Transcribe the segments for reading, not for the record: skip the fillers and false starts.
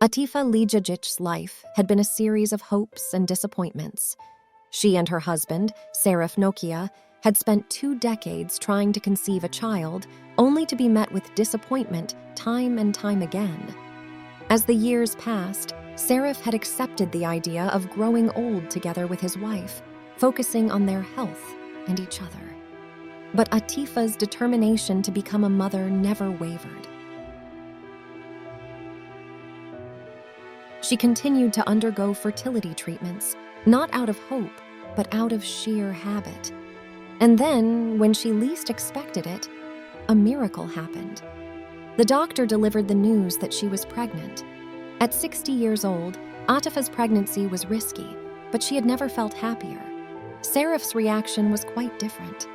Atifa Lijajic's life had been a series of hopes and disappointments. She and her husband, Serif Nokia, had spent 2 decades trying to conceive a child, only to be met with disappointment time and time again. As the years passed, Serif had accepted the idea of growing old together with his wife, focusing on their health and each other. But Atifa's determination to become a mother never wavered. She continued to undergo fertility treatments, not out of hope, but out of sheer habit. And then, when she least expected it, a miracle happened. The doctor delivered the news that she was pregnant. At 60 years old, Atifa's pregnancy was risky, but she had never felt happier. Serif's reaction was quite different.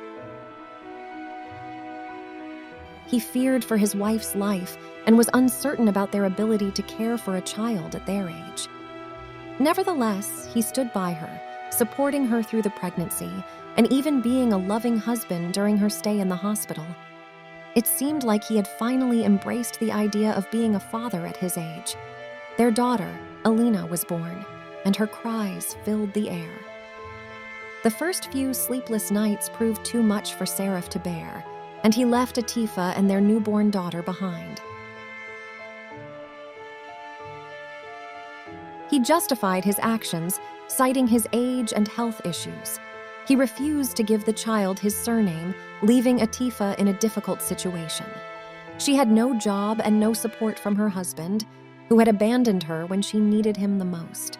He feared for his wife's life and was uncertain about their ability to care for a child at their age. Nevertheless, he stood by her, supporting her through the pregnancy and even being a loving husband during her stay in the hospital. It seemed like he had finally embraced the idea of being a father at his age. Their daughter, Alina, was born, and her cries filled the air. The first few sleepless nights proved too much for Serif to bear, and he left Atifa and their newborn daughter behind. He justified his actions, citing his age and health issues. He refused to give the child his surname, leaving Atifa in a difficult situation. She had no job and no support from her husband, who had abandoned her when she needed him the most.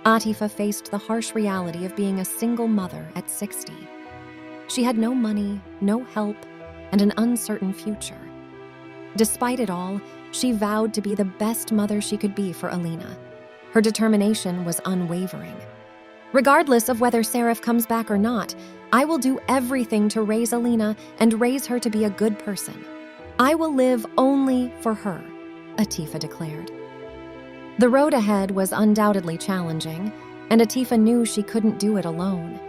Atifa faced the harsh reality of being a single mother at 60. She had no money, no help, and an uncertain future. Despite it all, she vowed to be the best mother she could be for Alina. Her determination was unwavering. Regardless of whether Serif comes back or not, I will do everything to raise Alina and raise her to be a good person. I will live only for her, Atifa declared. The road ahead was undoubtedly challenging, and Atifa knew she couldn't do it alone.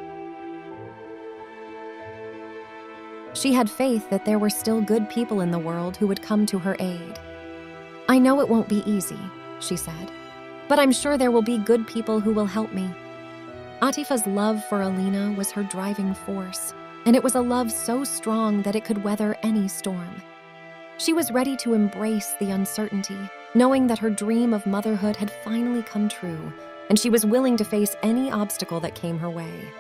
She had faith that there were still good people in the world who would come to her aid. "I know it won't be easy," she said, "but I'm sure there will be good people who will help me." Atifa's love for Alina was her driving force, and it was a love so strong that it could weather any storm. She was ready to embrace the uncertainty, knowing that her dream of motherhood had finally come true, and she was willing to face any obstacle that came her way.